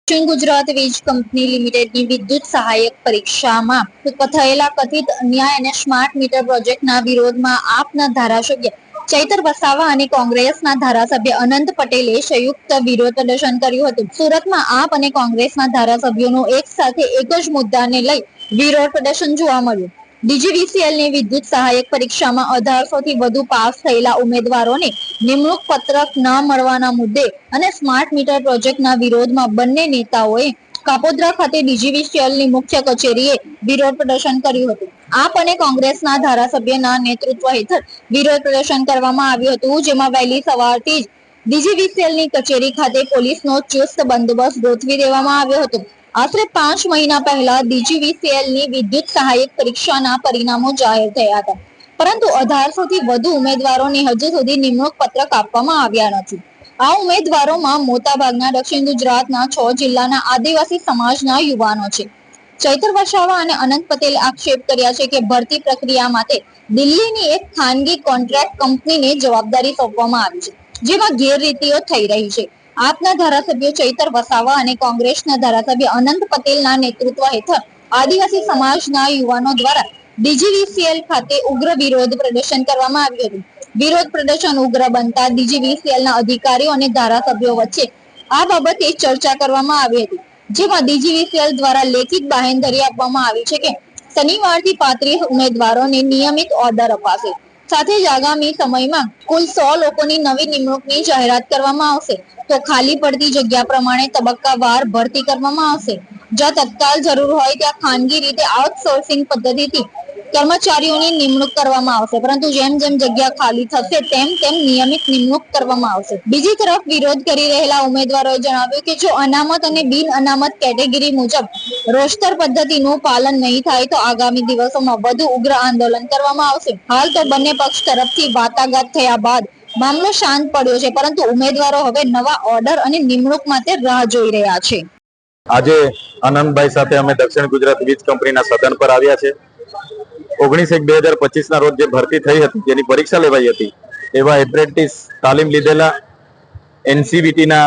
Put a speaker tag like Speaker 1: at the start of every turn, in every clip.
Speaker 1: દક્ષિણ ગુજરાત વીજ કંપની લિમિટેડની વિદ્યુત સહાયક પરીક્ષામાં થયેલા કથિત અન્યાય અને સ્માર્ટ મીટર પ્રોજેક્ટના વિરોધમાં આપના ધારાસભ્ય ચૈતર વસાવા અને કોંગ્રેસના ધારાસભ્ય અનંત પટેલે સંયુક્ત વિરોધ પ્રદર્શન કર્યું હતું. સુરતમાં આપ અને કોંગ્રેસના ધારાસભ્યોનું એક સાથે એક જ મુદ્દાને લઈ વિરોધ પ્રદર્શન જોવા મળ્યું. ડીજીવીસીએલની વિદ્યુત સહાયક પરીક્ષામાં 1800 થી વધુ પાસ થયેલા ઉમેદવારોને નિમણૂક પત્રક ન મળવાના મુદ્દે અને સ્માર્ટ મીટર પ્રોજેક્ટના વિરોધમાં બંને નેતાઓએ કાપોદ્રા ખાતે ડીજીવીસીએલની મુખ્ય કચેરીએ વિરોધ પ્રદર્શન કર્યું હતું. આપ અને કોંગ્રેસના ધારાસભ્યના નેતૃત્વ હેઠળ વિરોધ પ્રદર્શન કરવામાં આવ્યું હતું, જેમાં વહેલી સવારથી જ ડીજીવીસીએલની કચેરી ખાતે પોલીસનો ચુસ્ત બંદોબસ્ત ગોઠવી દેવામાં આવ્યો હતો. આશરે 5 મહિના પહેલા ડીજીવીસીએલની વિદ્યુત સહાયક પરીક્ષાના પરિણામો જાહેર થયા હતા, પરંતુ 1800 થી વધુ ઉમેદવારોને હજુ સુધી નિમણૂક પત્રક આપવામાં આવ્યા નથી. આ ઉમેદવારોમાં મોટાભાગના દક્ષિણ ગુજરાતના 6 જિલ્લાના આદિવાસી સમાજના યુવાનો છે. ચૈતર વસાવા અને અનંત પટેલે આક્ષેપ કર્યા છે કે ભરતી પ્રક્રિયા માટે દિલ્હીની એક ખાનગી કોન્ટ્રાક્ટ કંપનીને જવાબદારી સોંપવામાં આવી છે, જેમાં ગેરરીતિઓ થઈ રહી છે. આપના ધારાસભ્ય ચૈતર વસાવા અને કોંગ્રેસના ધારાસભ્ય અનંત પટેલના નેતૃત્વ હેઠળ આદિવાસી સમાજના યુવાનો દ્વારા ડીજીવીસીએલ ખાતે ઉગ્ર વિરોધ પ્રદર્શન કરવામાં આવ્યું હતું. વિરોધ પ્રદર્શન ઉગ્ર બનતા ડીજીવીસીએલના અધિકારીઓ અને ધારાસભ્યો વચ્ચે આ બાબતે ચર્ચા કરવામાં આવી હતી, જેમાં ડીજીવીસીએલ દ્વારા લેખિત બાહેંધરી આપવામાં આવી છે કે શનિવારથી 35 ઉમેદવારોને નિયમિત ઓર્ડર અપાશે. સાથે જ આગામી સમયમાં કુલ 100 લોકોની નવી નિમણૂકની જાહેરાત કરવામાં આવશે, તો ખાલી પડતી જગ્યા પ્રમાણે તબક્કાવાર ભરતી કરવામાં આવશે. જ્યાં તત્કાલ જરૂર હોય ત્યાં ખાનગી રીતે આઉટસોર્સિંગ પદ્ધતિથી કર્મચારીઓની નિમણૂક કરવામાં આવશે, પરંતુ જેમ જેમ જગ્યા ખાલી થશે તેમ તેમ નિયમિત નિમણૂક કરવામાં આવશે. બીજી તરફ વિરોધ કરી રહેલા ઉમેદવારોએ જણાવ્યું કે જો અનામત અને બિન અનામત કેટેગરી મુજબ રોસ્ટર પદ્ધતિનું પાલન નહીં થાય તો આગામી દિવસોમાં વધુ ઉગ્ર આંદોલન કરવામાં આવશે. હાલ તો બંને પક્ષ તરફથી વાટાઘાટ થયા બાદ મામલો શાંત પડ્યો છે, પરંતુ ઉમેદવારો હવે નવા ઓર્ડર અને નિમણૂક માટે રાહ જોઈ રહ્યા છે.
Speaker 2: આજે આનંદભાઈ સાથે અમે દક્ષિણ ગુજરાત વીજ કંપનીના સદન પર આવ્યા છે. 19/1/2025 ના રોજ જે ભરતી થઈ હતી, જેની પરીક્ષા લેવાઈ હતી, એવા એપ્રેન્ટિસ તાલીમ લીધેલા, એનસીવીટી ના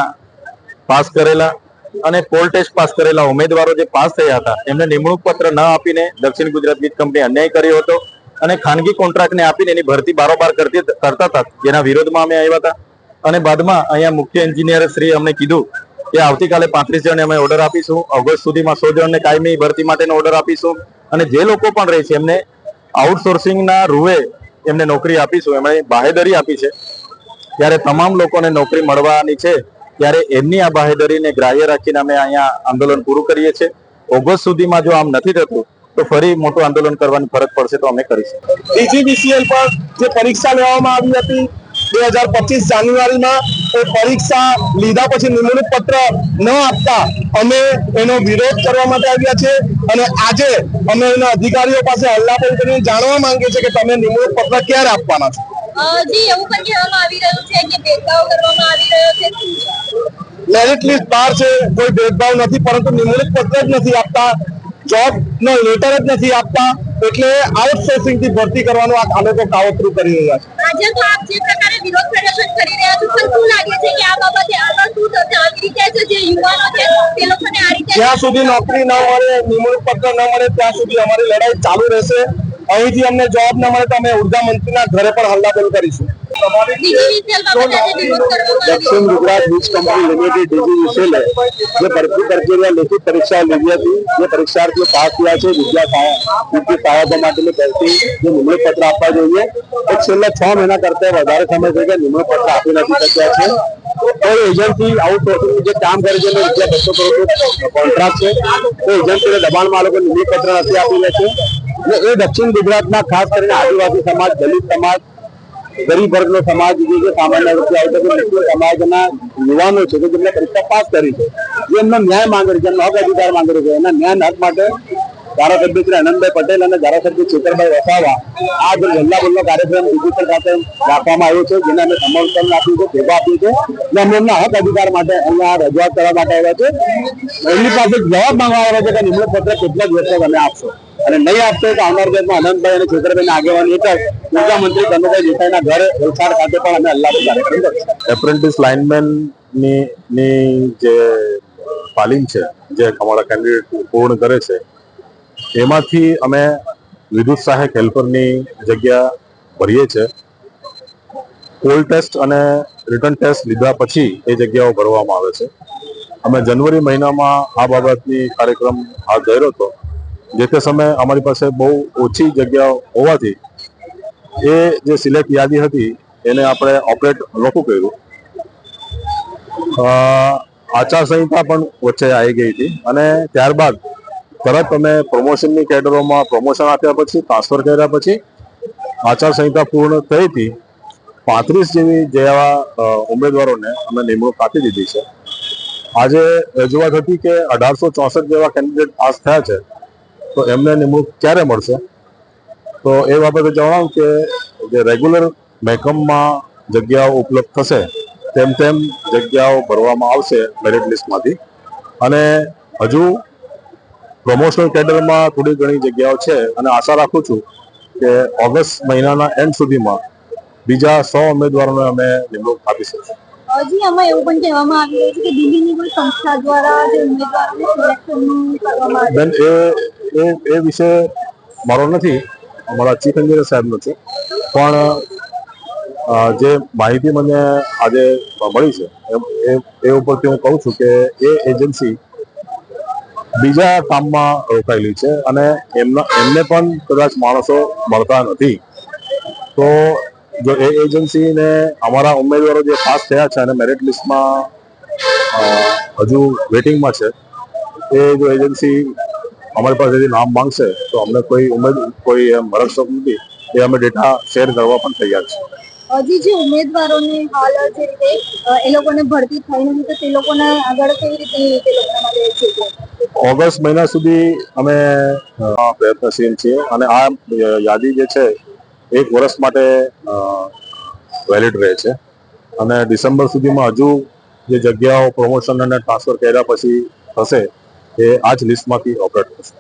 Speaker 2: પાસ કરેલા અને પોલ ટેસ્ટ પાસ કરેલા ઉમેદવારો જે પાસ થયા હતા, એમને નિમણૂક પત્ર ન આપીને દક્ષિણ ગુજરાત વીજ કંપની અન્યાય કર્યો હતો અને ખાનગી કોન્ટ્રાક્ટને આપીને એની ભરતી બારોબાર કરતા હતા, જેના વિરોધમાં અમે આવ્યા હતા. અને બાદમાં અહીંયા મુખ્ય એન્જિનિયર શ્રી અમને કીધું કે આવતીકાલે 35 જણને અમે ઓર્ડર આપીશું, ઓગસ્ટ સુધીમાં 100 જણને કાયમી ભરતી માટેનો ઓર્ડર આપીશું અને જે લોકો પણ રહે છે એમને આઉટસોર્સિંગના રૂએ એમને નોકરી આપીશું. એમણે બાહેધરી આપી છે, ત્યારે તમામ લોકોને નોકરી મળવાની છે, ત્યારે એમની આ બાહેધરીને ગ્રાહ્ય રાખીને અમે અહીંયા આંદોલન પૂરું કરીએ છીએ. ઓગસ્ટ સુધીમાં જો આમ નથી થતું તો ફરી મોટું આંદોલન કરવાની ફરજ પડશે, તો અમે કરીશું.
Speaker 3: ડીજીવીસીએલ પર જે પરીક્ષા લેવામાં આવી હતી 2025 જાન્યુઆરીમાં, એ પરીક્ષા લીધા પછી નિમણૂક પત્ર ન આપતા અમે એનો વિરોધ કરવા માટે આવ્યા છે અને આજે અમે એના અધિકારીઓ પાસે હલ્લાબોલ કરીને જાણવા માંગીએ છીએ કે તમે નિમણૂક પત્ર ક્યારે આપવાના છો.
Speaker 1: જી, એવું પણ કહેવામાં આવી રહ્યું છે કે ભેદભાવ કરવામાં આવી રહ્યો છે.
Speaker 3: મેરિટ લિસ્ટ બહાર છે, કોઈ ભેદભાવ નથી, પરંતુ નિમણૂક પત્ર જ નથી આપતા, જોબ નો લેટર જ નથી આપતા, એટલે આઉટસોર્સિંગ થી ભરતી કરવાનું આ લોકો કાવતરું કરી રહ્યા છે.
Speaker 1: આજે તો આપ જે પ્રકારે વિરોધ પ્રદર્શન કરી રહ્યા છો, પણ શું લાગે છે કે આ બાબતે આગળ શું થશે? આવી રીતે જે યુવાનો છે તે લોકોને આ રીતે
Speaker 3: જ્યાં સુધી નોકરી ન મળે, નિમણૂક પત્ર ન મળે, ત્યાં સુધી અમારી લડાઈ ચાલુ રહેશે. અહીંથી અમને જોબ ન મળે તો અમે ઉર્જા મંત્રીના ઘરે પણ હલ્લાબોલ કરીશું.
Speaker 2: દક્ષિણ ગુજરાત વીજ કંપની લિમિટેડ ડીજીવીસીએલ જે ભરતી પ્રક્રિયા લેખિત પરીક્ષા લીધી હતી, જે પરીક્ષાર્થીઓ પાસ થયા છે, વિદ્યુત સહાયકો માટેની ભરતી જે નિમણૂક પત્ર આપવા જોઈએ, એ છેલ્લા 6 મહિના કરતા વધારે સમય થઈ ગયા નિમણૂક પત્ર આપી નથી શક્યા છે. કોઈ એજન્સી આઉટસોર્સિંગ જે કામ કરે છે, રૂપિયા 200 કરોડ કોન્ટ્રાક્ટ છે, તો એજન્સીને દબાણમાં લોકો નિમણૂક પત્ર નથી આપી લે છે. અને એ દક્ષિણ ગુજરાતના ખાસ કરીને આદિવાસી સમાજ, દલિત સમાજ, ગરીબ વર્ગનો સમાજ, જે સામાન્ય રીતે આવતો સમાજના યુવાનો છે કે જેમને પરીક્ષા પાસ કરી છે, જે એમનો ન્યાય માંગે છે, જેમનો હક અધિકાર માંગે છે, એના ન્યાય હક માટે ધારાસભ્ય શ્રી આનંદભાઈ પટેલ અને ધારાસભ્ય ચેતરભાઈ વસાવા આ જે જલ્લાબોલનો કાર્યક્રમ ડિજિટલ ખાતે રાખવામાં આવ્યો છે, જેને અમે સમર્થન આપ્યું છે, ભેગા આપ્યું છે અને અમે એમના હક અધિકાર માટે અહીંયા રજૂઆત કરવા માટે આવ્યા છે. એમની પાસે જવાબ માંગવા આવ્યા છે કે નિમણૂક પત્ર કેટલા દિવસમાં તમે આપશો, અને નહીં આપશો તો આવનાર દિવસમાં આનંદભાઈ અને ચેતરભાઈના આગેવાની હેઠળ ઉર્જા મંત્રી કનુભાઈ દેસાઈના ઘરે વલસાડ ખાતે પણ અમે હલ્લાબોલ કાર્યક્રમ કરીશું. એપ્રેન્ટિસ લાઇનમેન ની જે
Speaker 4: તાલીમ છે જે અમારા કેન્ડિડેટ પૂર્ણ કરે છે એમાંથી અમે વિદ્યુત સહાયક હેલ્પરની જગ્યા ભરીએ છીએ. પોલ ટેસ્ટ અને રિટર્ન ટેસ્ટ લીધા પછી એ જગ્યાઓ ભરવામાં આવે છે. અમે જાન્યુઆરી મહિનામાં આ બાબતની કાર્યક્રમ હાથ ધર્યો હતો. જે તે સમયે અમારી પાસે બહુ ઓછી જગ્યાઓ હોવાથી એ જે સિલેક્ટ યાદી હતી એને આપણે ઓપરેટ નહોતું કર્યું. આચારસંહિતા પણ વચ્ચે આવી ગઈ હતી અને ત્યારબાદ તરત અમે પ્રમોશનની કેડરોમાં પ્રમોશન આપ્યા પછી ટ્રાન્સફર કર્યા પછી આચારસંહિતા પૂર્ણ થઈ હતી 35 જેવા ઉમેદવારોને અમે નિમણૂક આપી દીધી છે. આજે રજૂઆત હતી કે 1864 જેવા કેન્ડિડેટ પાસ થયા છે તો એમને નિમણૂક ક્યારે મળશે? તો એ બાબતે જણાવું કે જે રેગ્યુલર મહેકમમાં જગ્યાઓ ઉપલબ્ધ થશે તેમ તેમ જગ્યાઓ ભરવામાં આવશે મેરિટ લિસ્ટમાંથી. અને હજુ પ્રમોશનલ કેડરમાં થોડી ઘણી જગ્યાઓ છે અને આશા રાખું છું કે ઓગસ્ટ મહિનાના એન્ડ સુધીમાં બીજા 100 ઉમેદવારોને અમે નિમણૂક આપી શકીશું.
Speaker 1: હજી આમાં એવું પણ કહેવામાં આવી રહ્યું છે કે દિલ્હીની કોઈ સંસ્થા દ્વારા જે ઉમેદવારોનું સિલેક્શન કરવામાં આવે
Speaker 4: બેન એ વિશે મારો નથી, અમારા ચીફ એન્જિનિયર સાહેબનો છે. પણ જે માહિતી મને આજે મળી છે એ ઉપરથી હું કહું છું કે એ એજન્સી બીજા કામમાં રોકાયેલી છે અને એમને પણ કદાચ માણસો મળતા નથી. તો જો એ એજન્સીને અમારા ઉમેદવારો જે પાસ થયા છે અને મેરિટ લિસ્ટમાં હજુ વેટિંગમાં છે એ જો એજન્સી અમારી પાસેથી નામ માંગશે તો અમને કોઈ મરકશોક નથી. એ અમે ડેટા શેર કરવા પણ તૈયાર છે.
Speaker 1: હજી જે ઉમેદવારોને હાલ જે રીતે એ લોકોને ભરતી થઈ નથી તો તે લોકોને આગળ કેવી રીતે તે લોકોના માટે છે?
Speaker 4: ઓગસ્ટ મહિના સુધી અમે પ્રયત્નશીલ છીએ અને આ યાદી જે છે 1 વર્ષ માટે વેલિડ રહે છે અને ડિસેમ્બર સુધીમાં હજુ જે જગ્યાઓ પ્રમોશન અને ટ્રાન્સફર કર્યા પછી થશે એ આ જ લિસ્ટમાંથી ઓપરેટ થશે.